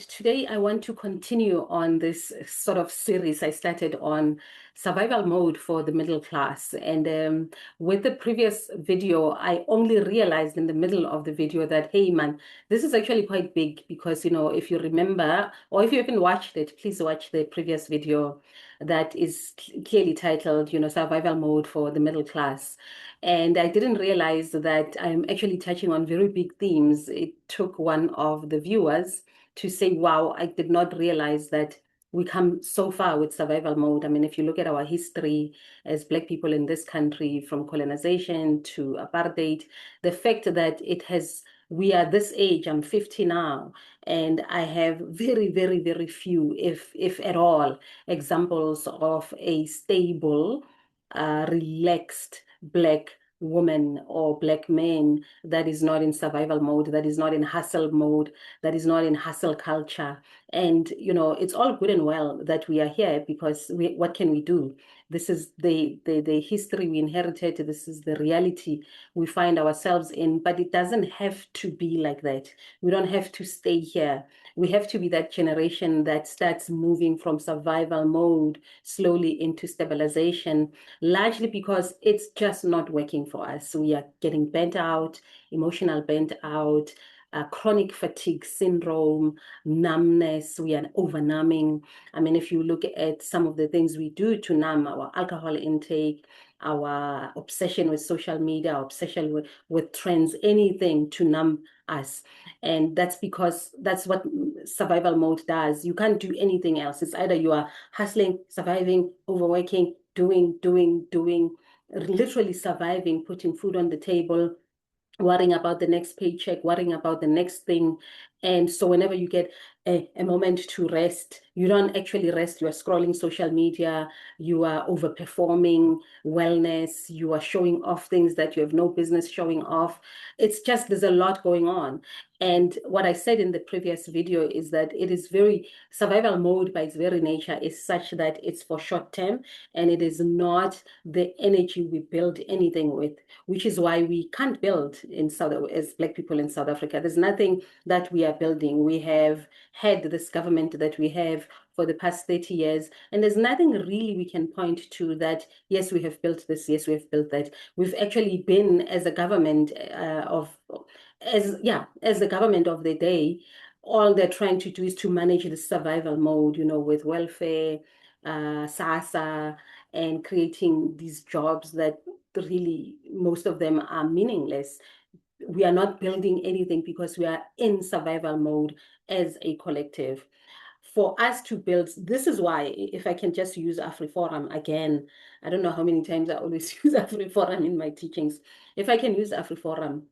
today I want to continue on this sort of series I started on survival mode for the middle class. And with the previous video, I only realized in the middle of the video that, hey man, this is actually quite big because, if you remember, or if you haven't watched it, please watch the previous video that is clearly titled, survival mode for the middle class. And I didn't realize that I'm actually touching on very big themes. It took one of the viewers to say, wow, I did not realize that we come so far with survival mode. I mean, if you look at our history as Black people in this country, from colonization to apartheid, the fact that we are this age, I'm 50 now, and I have very, very, very few, if at all, examples of a stable, relaxed Black woman or Black man that is not in survival mode, that is not in hustle mode, that is not in hustle culture. And, it's all good and well that we are here because what can we do? This is the history we inherited. This is the reality we find ourselves in, but it doesn't have to be like that. We don't have to stay here. We have to be that generation that starts moving from survival mode slowly into stabilization, largely because it's just not working for us. We are getting burnt out, emotional burnt out, chronic fatigue syndrome, numbness, we are overnumbing. I mean, if you look at some of the things we do to numb, our alcohol intake, our obsession with social media, our obsession with trends, anything to numb us. And that's because that's what survival mode does. You can't do anything else. It's either you are hustling, surviving, overworking, doing, literally surviving, putting food on the table, worrying about the next paycheck, worrying about the next thing. And so whenever you get a moment to rest, you don't actually rest. You are scrolling social media, you are overperforming wellness, you are showing off things that you have no business showing off. It's just, there's a lot going on. And what I said in the previous video is that it is survival mode by its very nature is such that it's for short term, and it is not the energy we build anything with, which is why we can't build as Black people in South Africa. There's nothing that we are building. We have had this government that we have for the past 30 years, and there's nothing really we can point to that, yes, we have built this, yes, we have built that. We've actually been, as a government as the government of the day, all they're trying to do is to manage the survival mode, with welfare, SASA, and creating these jobs that really, most of them are meaningless. We are not building anything because we are in survival mode as a collective. For us to build, this is why, if I can just use AfriForum again, I don't know how many times I always use AfriForum in my teachings. If I can use AfriForum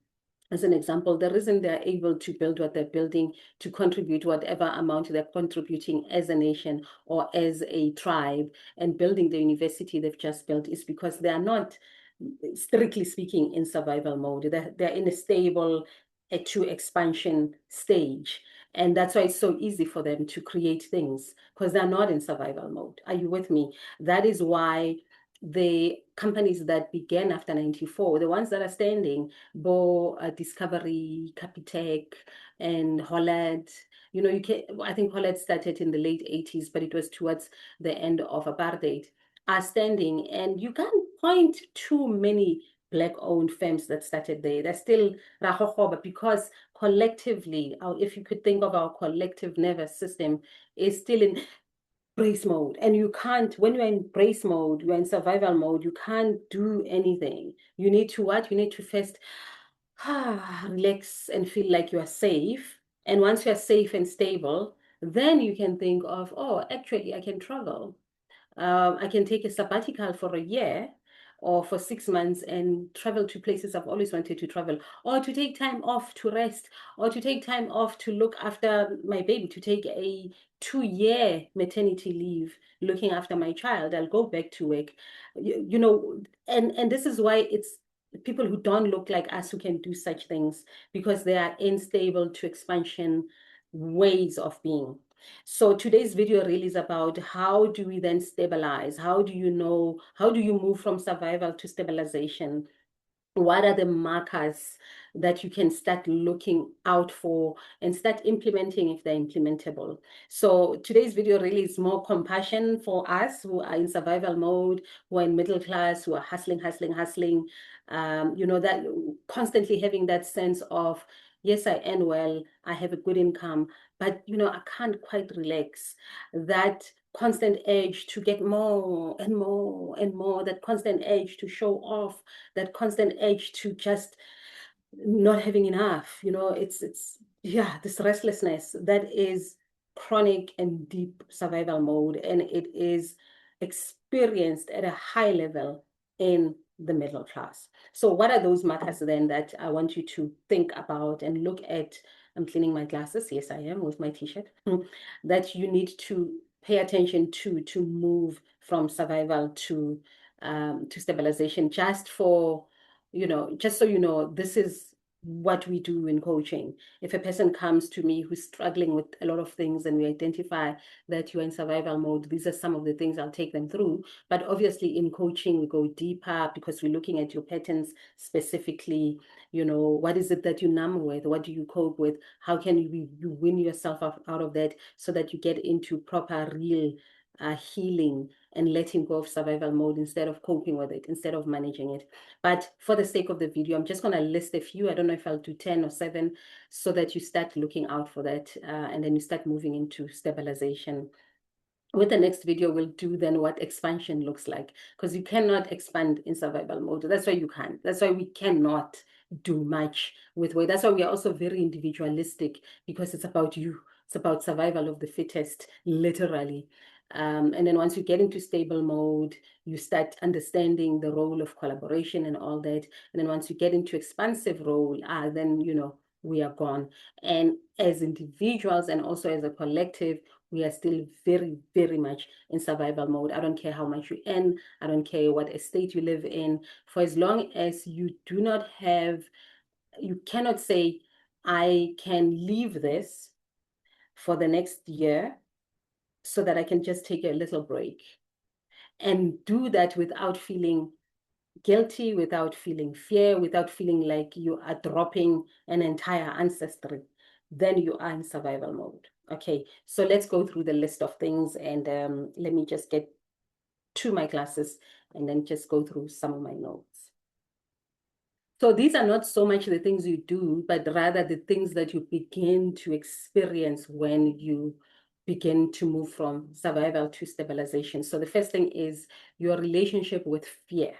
as an example, the reason they're able to build what they're building, to contribute whatever amount they're contributing as a nation or as a tribe, and building the university they've just built, is because they are not, strictly speaking, in survival mode. They're in a stable to expansion stage. And that's why it's so easy for them to create things, because they're not in survival mode. Are you with me? That is why the companies that began after 94, the ones that are standing, Discovery, Capitec, and Hollad, I think Hollad started in the late 80s, but it was towards the end of apartheid, are standing. And you can't point too many Black-owned firms that started there. They're still rahohoba, because collectively, if you could think of our collective nervous system, is still in brace mode. And you can't, when you're in brace mode, you're in survival mode, you can't do anything. You need to what? You need to first relax and feel like you are safe. And once you are safe and stable, then you can think of, oh, actually, I can travel. I can take a sabbatical for a year or for 6 months and travel to places I've always wanted to travel, or to take time off to rest, or to take time off to look after my baby, to take a 2-year maternity leave looking after my child. I'll go back to work, and this is why it's people who don't look like us who can do such things, because they are unstable to expansion ways of being. So today's video really is about, how do we then stabilize? How do you move from survival to stabilization? what are the markers that you can start looking out for and start implementing if they're implementable. So today's video really is more compassion for us who are in survival mode, who are in middle class, who are hustling, hustling, hustling. That constantly having that sense of, yes, I earn well, I have a good income, but I can't quite relax. That constant urge to get more and more and more, that constant urge to show off, that constant urge to just not having enough. It's this restlessness that is chronic and deep survival mode, and it is experienced at a high level in the middle class. So what are those matters then that I want you to think about and look at? I'm cleaning my glasses. Yes, I am, with my t-shirt. That you need to pay attention to move from survival to stabilization, just so you know, this is what we do in coaching. If a person comes to me who's struggling with a lot of things and we identify that you're in survival mode, these are some of the things I'll take them through. But obviously in coaching, we go deeper because we're looking at your patterns specifically. What is it that you numb with? What do you cope with? How can you win yourself out of that so that you get into proper, real healing and letting go of survival mode instead of coping with it, instead of managing it. But for the sake of the video, I'm just going to list a few. I don't know if I'll do 10 or 7 so that you start looking out for that and then you start moving into stabilization. With the next video, we'll do then what expansion looks like, because you cannot expand in survival mode. That's why you can't. That's why we cannot do much with weight. That's why we are also very individualistic, because it's about you. It's about survival of the fittest, literally. And then once you get into stable mode, you start understanding the role of collaboration and all that. And then once you get into expansive role, then, we are gone. And as individuals and also as a collective, we are still very, very much in survival mode. I don't care how much you earn. I don't care what estate you live in. For as long as you do not have, you cannot say, I can leave this for the next year so that I can just take a little break, and do that without feeling guilty, without feeling fear, without feeling like you are dropping an entire ancestry, then you are in survival mode. Okay, so let's go through the list of things, and let me just get to my classes and then just go through some of my notes. So these are not so much the things you do, but rather the things that you begin to experience when you begin to move from survival to stabilization. So the first thing is your relationship with fear.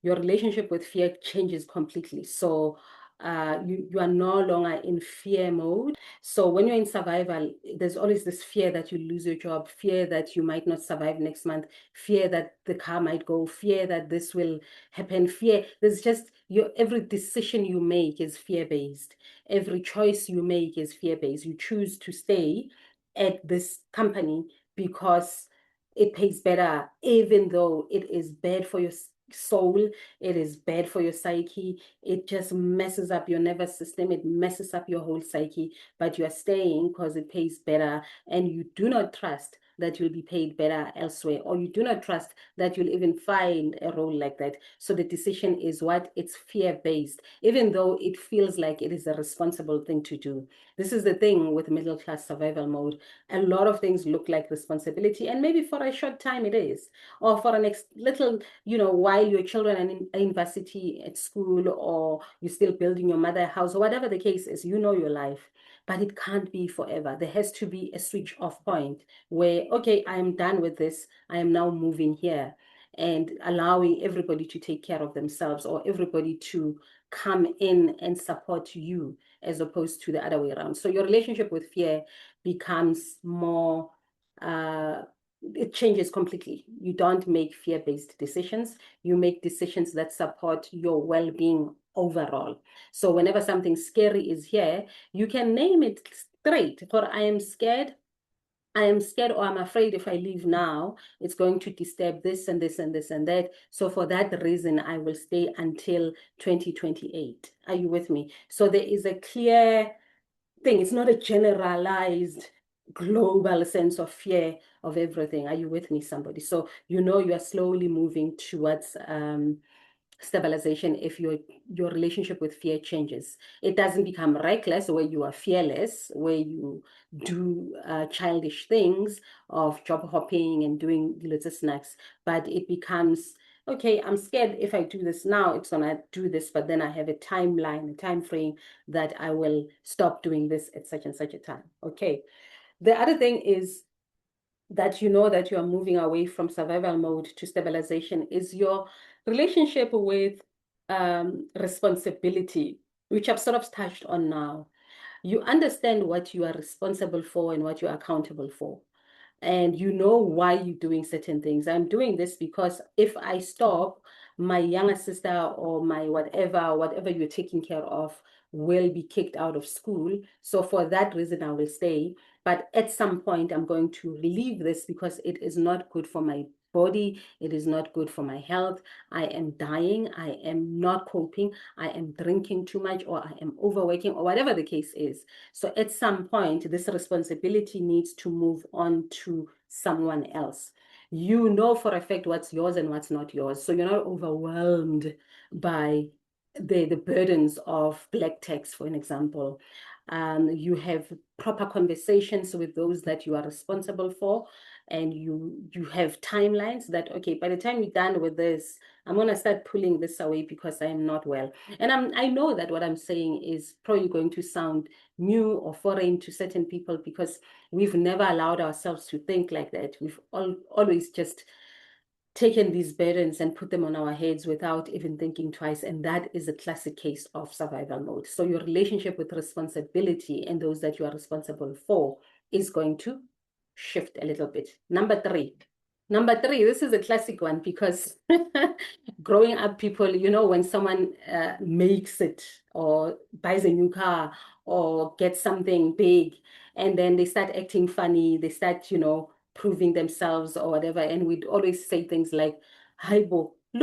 Your relationship with fear changes completely. So you are no longer in fear mode. So when you're in survival, there's always this fear that you lose your job, fear that you might not survive next month, fear that the car might go, fear that this will happen, fear. There's just every decision you make is fear-based. Every choice you make is fear-based. You choose to stay at this company because it pays better, even though it is bad for your soul, it is bad for your psyche, it just messes up your nervous system, it messes up your whole psyche, but you are staying because it pays better, and you do not trust that you'll be paid better elsewhere, or you do not trust that you'll even find a role like that. So the decision is what? It's fear-based, even though it feels like it is a responsible thing to do. This is the thing with middle class survival mode. A lot of things look like responsibility, and maybe for a short time it is, or for a next little, while your children are in university, at school, or you're still building your mother a house, or whatever the case is, your life. But it can't be forever. There has to be a switch off point where, okay, I am done with this. I am now moving here, and allowing everybody to take care of themselves, or everybody to come in and support you, as opposed to the other way around. So your relationship with fear becomes more, it changes completely. You don't make fear-based decisions. You make decisions that support your well-being overall. So whenever something scary is here, you can name it straight. For I am scared, or I'm afraid if I leave now, it's going to disturb this and this and this and that. So for that reason, I will stay until 2028. Are you with me? So there is a clear thing. It's not a generalized global sense of fear of everything. Are you with me, somebody? So you are slowly moving towards stabilization if your relationship with fear changes. It doesn't become reckless where you are fearless, where you do childish things of job hopping and doing little snacks, but it becomes, okay, I'm scared if I do this now, it's gonna do this, but then I have a timeline, a time frame that I will stop doing this at such and such a time. Okay. The other thing is that you know that you are moving away from survival mode to stabilization is your relationship with responsibility, which I've sort of touched on now. You understand what you are responsible for and what you are accountable for, and you know why you're doing certain things. I'm doing this because if I stop, my younger sister or my whatever you're taking care of will be kicked out of school. So for that reason, I will stay. But at some point, I'm going to leave this because it is not good for my body. It is not good for my health. I am dying. I am not coping. I am drinking too much, or I am overworking, or whatever the case is. So at some point, this responsibility needs to move on to someone else. You know for a fact what's yours and what's not yours. So you're not overwhelmed by the burdens of black tax, for an example. You have proper conversations with those that you are responsible for, and you have timelines that, okay, by the time you're done with this, I'm gonna start pulling this away because I'm not well. And I know that what I'm saying is probably going to sound new or foreign to certain people because we've never allowed ourselves to think like that. We've always just taken these burdens and put them on our heads without even thinking twice. And that is a classic case of survival mode. So your relationship with responsibility and those that you are responsible for is going to shift a little bit. Number three. Number three, this is a classic one because growing up, people, you know, when someone makes it or buys a new car or gets something big, and then they start acting funny, they start, you know, proving themselves or whatever. And we'd always say things like, Haibo, a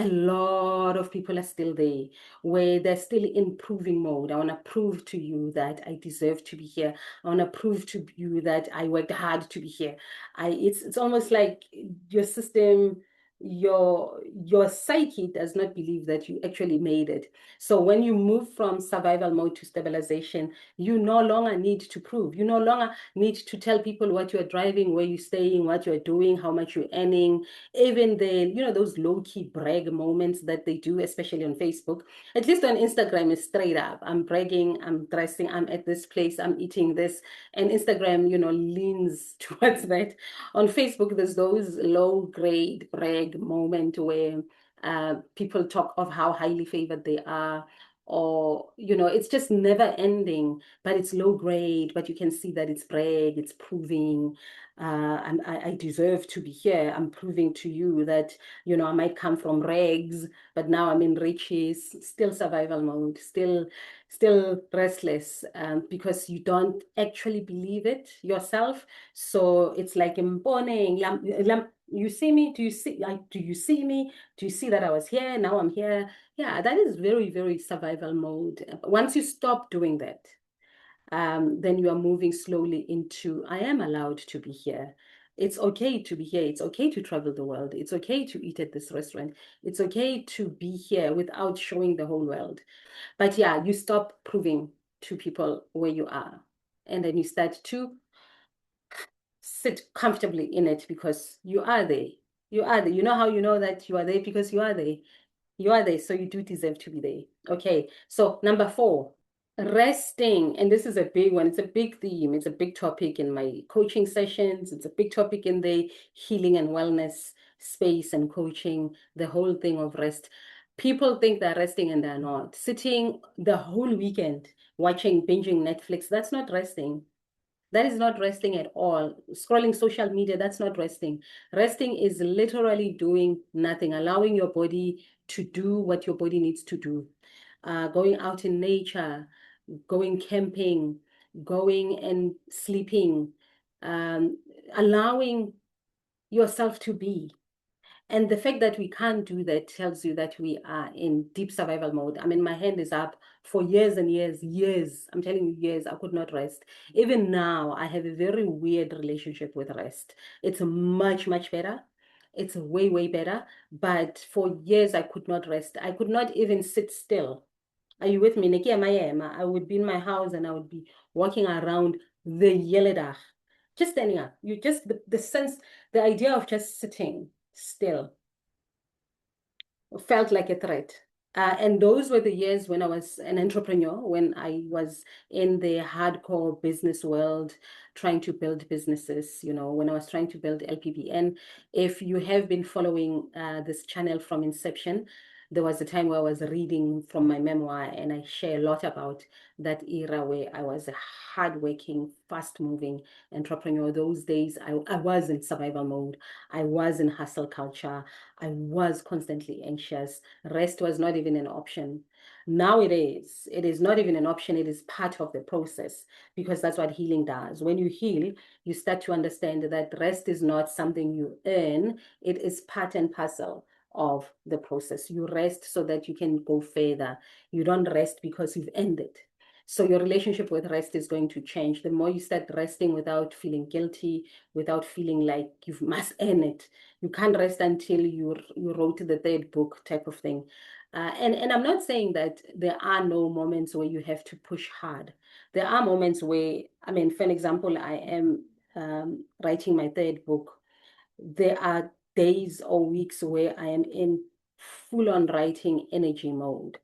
lot of people are still there where they're still in proving mode. I want to prove to you that I deserve to be here. I want to prove to you that I worked hard to be here. It's almost like your system, your psyche does not believe that you actually made it. So when you move from survival mode to stabilization, you no longer need to prove. You no longer need to tell people what you're driving, where you're staying, what you're doing, how much you're earning. Even the, you know, those low-key brag moments that they do, especially on Facebook. At least on Instagram, is straight up. I'm bragging, I'm dressing, I'm at this place, I'm eating this. And Instagram, you know, leans towards that. On Facebook, there's those low-grade brag moment where people talk of how highly favored they are, or you know, it's just never ending, but it's low grade, but you can see that it's brag, it's proving and I deserve to be here. I'm proving to you that, you know, I might come from rags, but now I'm in riches. Still survival mode, still restless, because you don't actually believe it yourself. So it's like you see me, do you see, like, do you see me, do you see that I was here, now I'm here? Yeah, that is very, very survival mode. Once you stop doing that, then you are moving slowly into, I am allowed to be here. It's okay to be here. It's okay to travel the world. It's okay to eat at this restaurant. It's okay to be here without showing the whole world. But yeah, you stop proving to people where you are. And then you start to sit comfortably in it because you are there. You are there. You know how you know that you are there? Because you are there. You are there, so you do deserve to be there. Okay, so number four, resting. And this is a big one. It's a big theme. It's a big topic in my coaching sessions. It's a big topic in the healing and wellness space and coaching, the whole thing of rest. People think they're resting and they're not. Sitting the whole weekend watching, binging Netflix, that's not resting. That is not resting at all. Scrolling social media, that's not resting. Resting is literally doing nothing, allowing your body to do what your body needs to do. Going out in nature, going camping, going and sleeping, um, allowing yourself to be. And the fact that we can't do that tells you that we are in deep survival mode. I mean, my hand is up for years and years, years. I'm telling you, years, I could not rest. Even now, I have a very weird relationship with rest. It's much, much better. It's way, way better. But for years, I could not rest. I could not even sit still. Are you with me? I would be in my house and I would be walking around the hele dag, just standing up. You just, the sense, the idea of just sitting still felt like a threat. And those were the years when I was an entrepreneur, when I was in the hardcore business world, trying to build businesses, when I was trying to build LPB. And if you have been following this channel from inception, there was a time where I was reading from my memoir, and I share a lot about that era where I was a hardworking, fast-moving entrepreneur. Those days, I was in survival mode. I was in hustle culture. I was constantly anxious. Rest was not even an option. Now it is. It is not even an option. It is part of the process because that's what healing does. When you heal, you start to understand that rest is not something you earn. It is part and parcel of the process. You rest so that you can go further. You don't rest because you've ended. So your relationship with rest is going to change. The more you start resting without feeling guilty, without feeling like you must earn it, you can't rest until you wrote the third book type of thing. And I'm not saying that there are no moments where you have to push hard. There are moments where, I mean, for an example, I am writing my third book. There are days or weeks where I am in full on writing energy mode.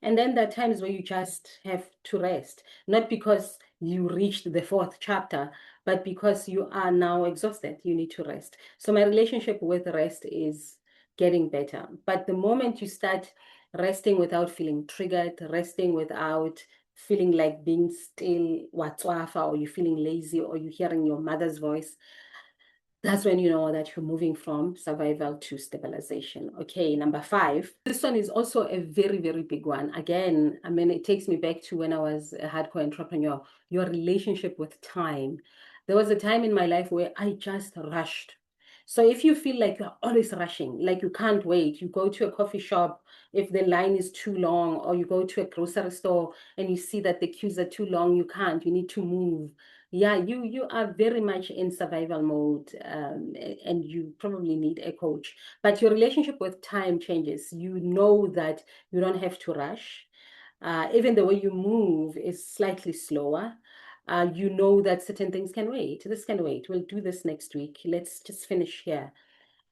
And then there are times where you just have to rest, not because you reached the fourth chapter, but because you are now exhausted. You need to rest. So my relationship with rest is getting better. But the moment you start resting without feeling triggered, resting without feeling like being still whatsoever, or you're feeling lazy, or you're hearing your mother's voice, that's when you know that you're moving from survival to stabilization. Okay, number 5. This one is also a very, very big one. Again, I mean, it takes me back to when I was a hardcore entrepreneur, your relationship with time. There was a time in my life where I just rushed. So if you feel like you're always rushing, like you can't wait, you go to a coffee shop if the line is too long, or you go to a grocery store and you see that the queues are too long, you can't, you need to move. Yeah, you are very much in survival mode, and you probably need a coach. But your relationship with time changes. You know that you don't have to rush. Even the way you move is slightly slower. You know that certain things can wait. This can wait. We'll do this next week. Let's just finish here.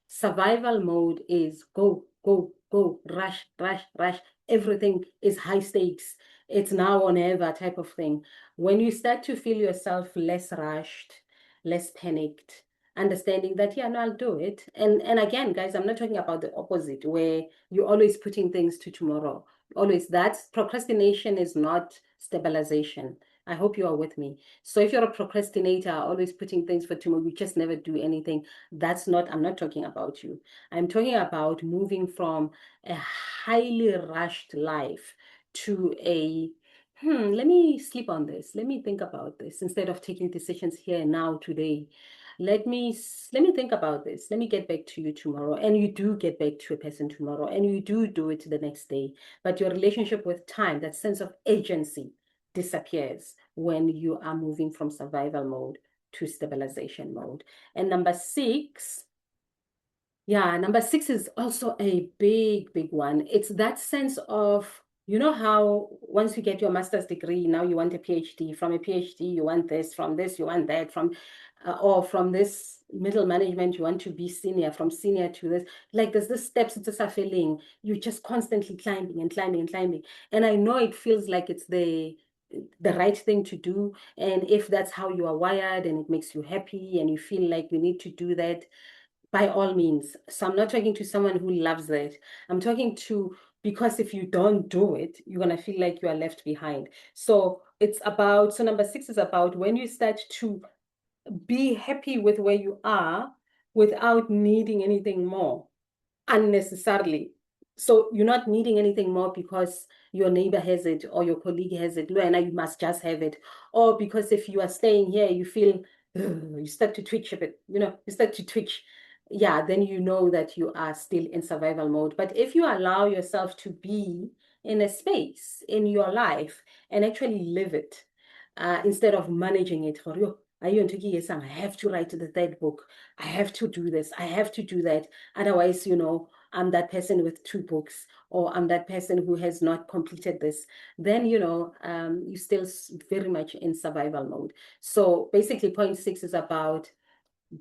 Survival mode is go, go, go, rush, rush, rush. Everything is high stakes. It's now or never type of thing. When you start to feel yourself less rushed, less panicked, understanding that, yeah, no, I'll do it. And again, guys, I'm not talking about the opposite where you're always putting things to tomorrow. Always, that's procrastination is not stabilization. I hope you are with me. So if you're a procrastinator, always putting things for tomorrow, you just never do anything. I'm not talking about you. I'm talking about moving from a highly rushed life to let me sleep on this. Let me think about this instead of taking decisions here and now today. Let me think about this. Let me get back to you tomorrow. And you do get back to a person tomorrow, and you do it the next day. But your relationship with time, that sense of agency, disappears when you are moving from survival mode to stabilization mode. And number six is also a big, big one. It's that sense of, you know how once you get your master's degree, now you want a PhD. From a PhD, you want this. From this, you want that. Or from this middle management, you want to be senior. From senior to this, like there's this steps. It's a feeling. You're just constantly climbing and climbing and climbing. And I know it feels like it's the right thing to do. And if that's how you are wired and it makes you happy and you feel like you need to do that, by all means. So I'm not talking to someone who loves that. I'm talking to, because if you don't do it, you're going to feel like you are left behind. So number 6 is about when you start to be happy with where you are without needing anything more unnecessarily. So you're not needing anything more because your neighbor has it or your colleague has it. Luana, you must just have it. Or because if you are staying here, you feel, you start to twitch a bit, you start to twitch. Yeah, then you know that you are still in survival mode. But if you allow yourself to be in a space in your life and actually live it, instead of managing it for you, I have to write the third book. I have to do this. I have to do that. Otherwise, I'm that person with two books, or I'm that person who has not completed this. Then, you're still very much in survival mode. So basically, point six is about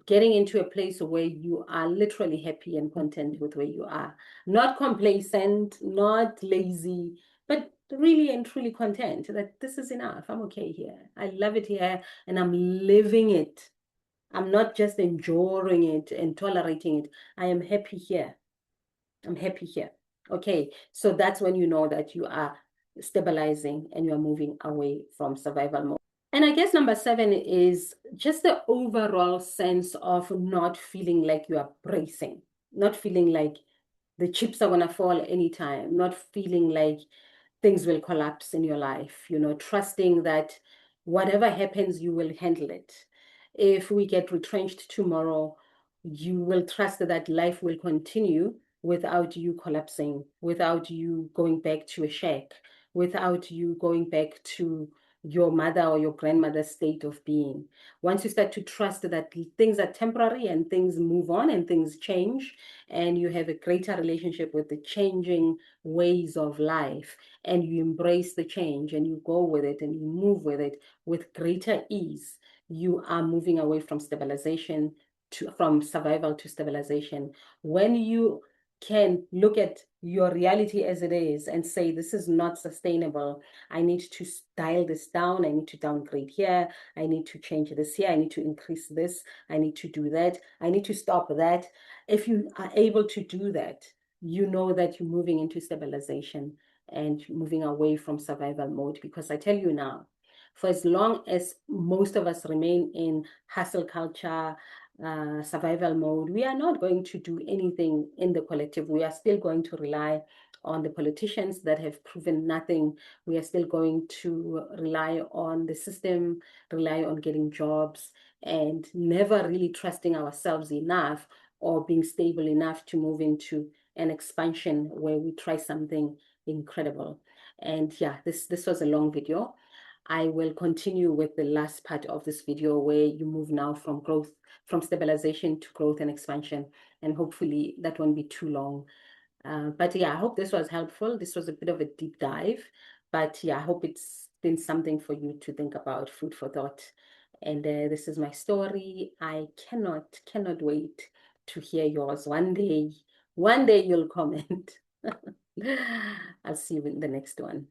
getting into a place where you are literally happy and content with where you are, not complacent, not lazy, but really and truly content that this is enough. I'm okay here. I love it here and I'm living it. I'm not just enjoying it and tolerating it. I am happy here. I'm happy here. Okay, so that's when you know that you are stabilizing and you're moving away from survival mode. And I guess number seven is just the overall sense of not feeling like you are bracing, not feeling like the chips are going to fall anytime, not feeling like things will collapse in your life, trusting that whatever happens, you will handle it. If we get retrenched tomorrow, you will trust that life will continue without you collapsing, without you going back to a shack, without you going back to your mother or your grandmother's state of being. Once you start to trust that things are temporary and things move on and things change, and you have a greater relationship with the changing ways of life, and you embrace the change and you go with it and you move with it with greater ease, you are moving away from from survival to stabilization. When you can look at your reality as it is and say, this is not sustainable. I need to dial this down. I need to downgrade here. I need to change this here. I need to increase this. I need to do that. I need to stop that. If you are able to do that, you know that you're moving into stabilization and moving away from survival mode. Because I tell you now, for as long as most of us remain in hustle culture, survival mode, we are not going to do anything in the collective. We are still going to rely on the politicians that have proven nothing. We are still going to rely on the system, rely on getting jobs, and never really trusting ourselves enough or being stable enough to move into an expansion where we try something incredible. And yeah, this was a long video. I will continue with the last part of this video where you move now from stabilization to growth and expansion. And hopefully that won't be too long. But yeah, I hope this was helpful. This was a bit of a deep dive. But yeah, I hope it's been something for you to think about, food for thought. And this is my story. I cannot wait to hear yours one day. One day you'll comment. I'll see you in the next one.